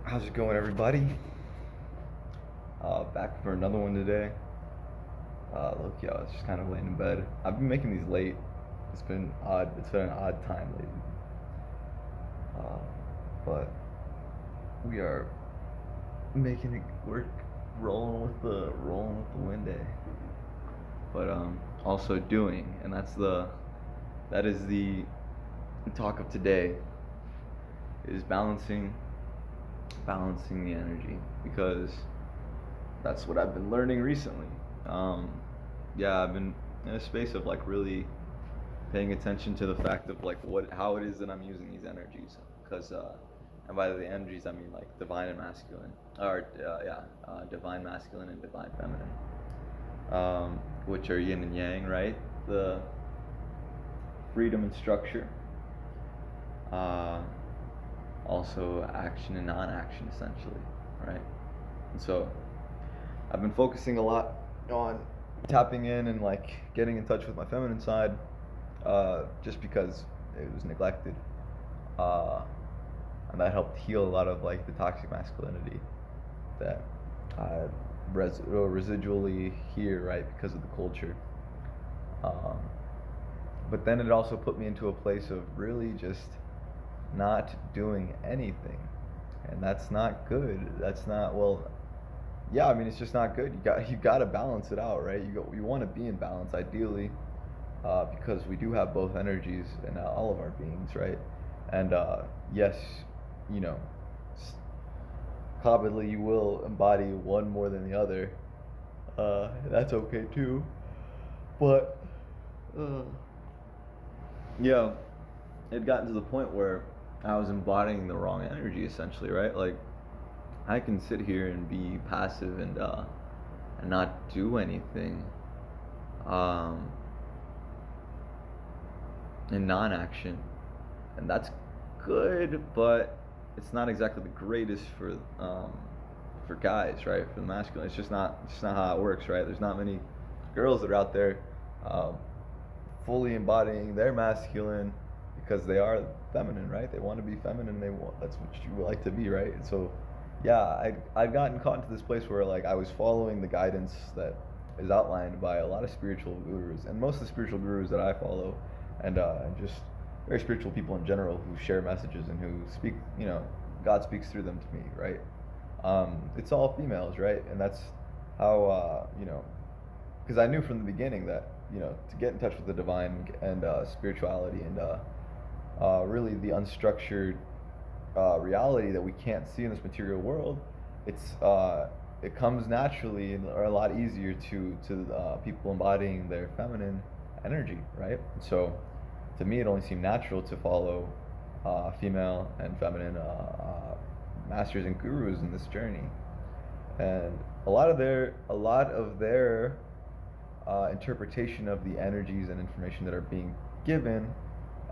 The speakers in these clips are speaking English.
How's it going, everybody? Back for another one today. Look, I was just kind of laying in bed. I've been making these late. It's been odd. It's been an odd time lately. Uh, but we are making it work, rolling with the wind day. But also doing, and that is the talk of today. Is balancing the energy, because that's what I've been learning recently. Um, yeah, I've been in a space of like really paying attention to the fact of like how it is that I'm using these energies, because and by the energies I mean like divine and masculine, or divine masculine and divine feminine, which are yin and yang, right? The freedom and structure, uh, also action and non-action, essentially, right? And so I've been focusing a lot on tapping in and like getting in touch with my feminine side, just because it was neglected, uh, and that helped heal a lot of like the toxic masculinity that I residually hear, right, because of the culture. Um, but then it also put me into a place of really just not doing anything, and that's not good. That's not, well, yeah, I mean, it's just not good. You got to balance it out, right? You want to be in balance ideally, because we do have both energies in all of our beings, right? And yes, you know, commonly you will embody one more than the other. That's okay too. But uh, yeah, it gotten to the point where I was embodying the wrong energy, essentially, right? Like I can sit here and be passive and not do anything, um, in non-action, and that's good, but it's not exactly the greatest for guys, right? For the masculine, it's just not how it works, right? There's not many girls that are out there, um, fully embodying their masculine, because they are feminine, right? They want to be feminine. That's what you like to be, right? And so, yeah, I'd gotten caught into this place where like I was following the guidance that is outlined by a lot of spiritual gurus, and most of the spiritual gurus that I follow, and just very spiritual people in general who share messages and who speak, God speaks through them to me, right? It's all females, right? And that's how, because I knew from the beginning that, to get in touch with the divine and spirituality and really the unstructured reality that we can't see in this material world, it comes naturally or a lot easier to people embodying their feminine energy, right? So to me, it only seemed natural to follow female and feminine masters and gurus in this journey, and a lot of their interpretation of the energies and information that are being given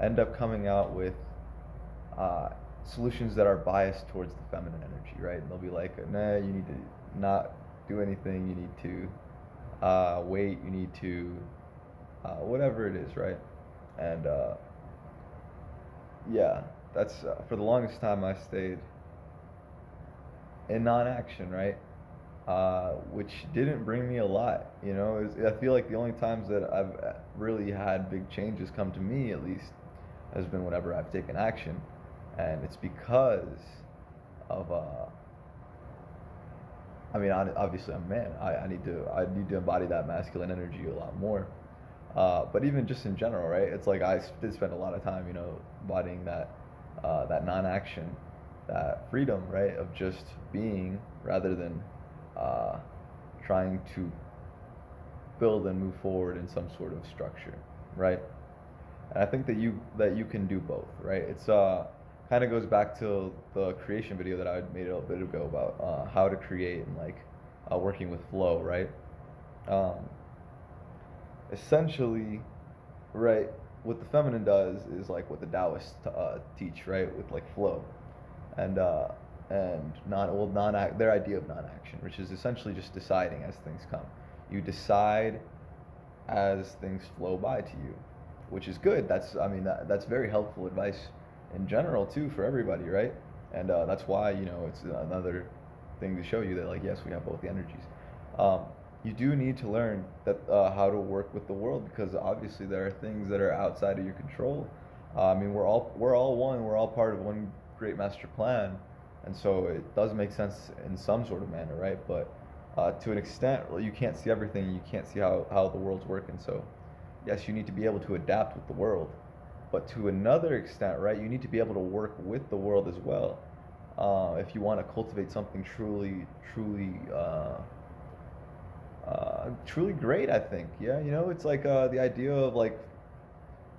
end up coming out with uh, solutions that are biased towards the feminine energy, right? And they'll be like, nah, you need to not do anything. You need to wait. You need to whatever it is, right? And yeah, that's for the longest time I stayed in non-action, right? Which didn't bring me a lot. I feel like the only times that I've really had big changes come to me, at least, has been whenever I've taken action, and it's because of I mean, obviously I'm a man. I need to embody that masculine energy a lot more. But even just in general, right? It's like I did spend a lot of time, embodying that non-action, that freedom, right, of just being rather than uh, trying to build and move forward in some sort of structure, right? And I think that you can do both, right? It's kind of goes back to the creation video that I made a bit ago about how to create and like working with flow, right? Um, Essentially, right, what the feminine does is like what the Taoists teach, right, with like flow, and their idea of non-action, which is essentially just deciding as things come. You decide as things flow by to you, which is good. That's very helpful advice in general too for everybody, right? And that's why, it's another thing to show you that, like, yes, we have both the energies. Um, you do need to learn that how to work with the world, because obviously there are things that are outside of your control. I mean, we're all one. We're all part of one great master plan, and so it does make sense in some sort of manner, right? But to an extent, well, you can't see everything. You can't see how the world's working. So yes, you need to be able to adapt with the world, but to another extent, right, you need to be able to work with the world as well. If you want to cultivate something truly great, I think. Yeah, it's like the idea of, like,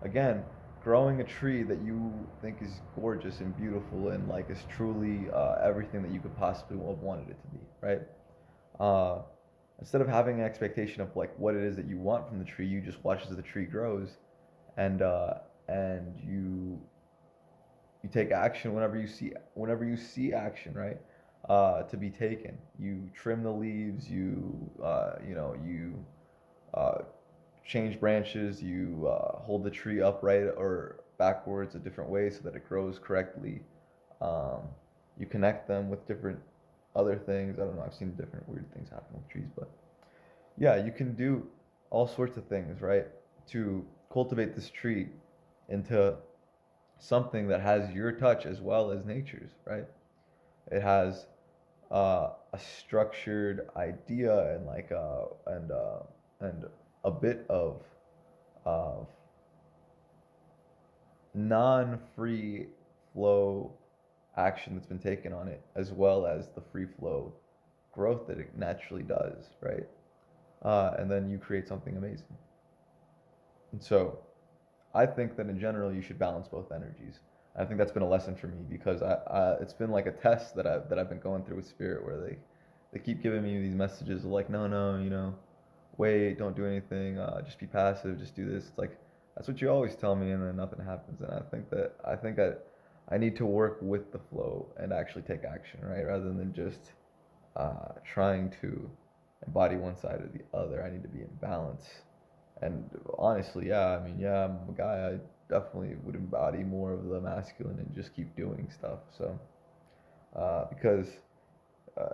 again, growing a tree that you think is gorgeous and beautiful and, like, is truly everything that you could possibly have wanted it to be, right? Uh, Instead of having an expectation of, like, what it is that you want from the tree, you just watch as the tree grows, and you take action whenever you see action, right? To be taken. You trim the leaves. You uh, change branches. You hold the tree upright or backwards a different way so that it grows correctly. Um, you connect them with different other things. I don't know. I've seen different weird things happen with trees, but yeah, you can do all sorts of things, right, to cultivate this tree into something that has your touch as well as nature's, right? It has a structured idea and, like, and a bit of non-free flow action that's been taken on it, as well as the free flow growth that it naturally does, right? And then you create something amazing. And so I think that in general you should balance both energies. I think that's been a lesson for me, because it's been like a test that I've been going through with spirit, where they keep giving me these messages of, like, no, no, wait, don't do anything, just be passive, just do this. It's like, that's what you always tell me, and then nothing happens. And I think I need to work with the flow and actually take action, right, rather than just trying to embody one side or the other. I need to be in balance. And honestly, yeah, I mean, yeah, I'm a guy. I definitely would embody more of the masculine and just keep doing stuff. So, because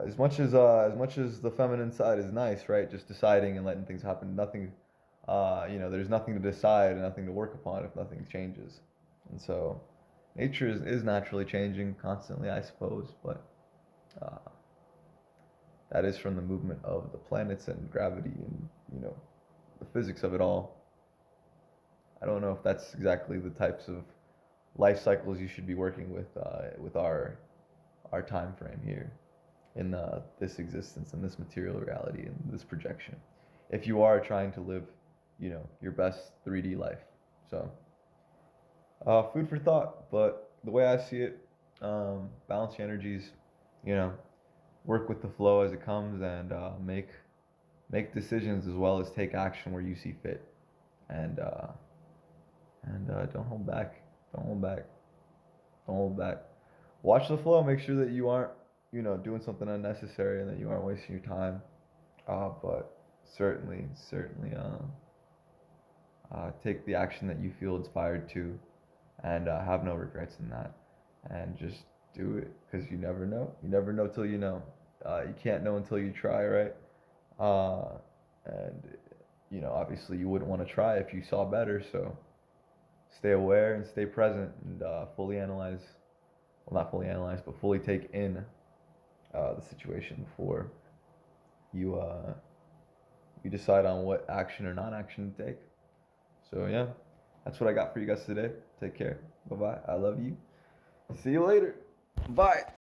as much as the feminine side is nice, right? Just deciding and letting things happen. Nothing, there's nothing to decide and nothing to work upon if nothing changes. And so, nature is naturally changing constantly, I suppose. But uh, that is from the movement of the planets and gravity and, the physics of it all. I don't know if that's exactly the types of life cycles you should be working with our time frame here in this existence and this material reality and this projection. If you are trying to live, your best 3D life. So, food for thought. But the way I see it, balance your energies. You know, work with the flow as it comes, and make decisions as well as take action where you see fit. And don't hold back. Don't hold back. Don't hold back. Watch the flow. Make sure that you aren't, doing something unnecessary and that you aren't wasting your time. But certainly, take the action that you feel inspired to, and have no regrets in that, and just do it, because you never know. You never know till you know. You can't know until you try, right? And obviously, you wouldn't want to try if you saw better. So stay aware and stay present, and fully analyze. Well, not fully analyze, but fully take in the situation before you you decide on what action or non-action to take. So yeah, that's what I got for you guys today. Take care. Bye bye. I love you. See you later. Bye.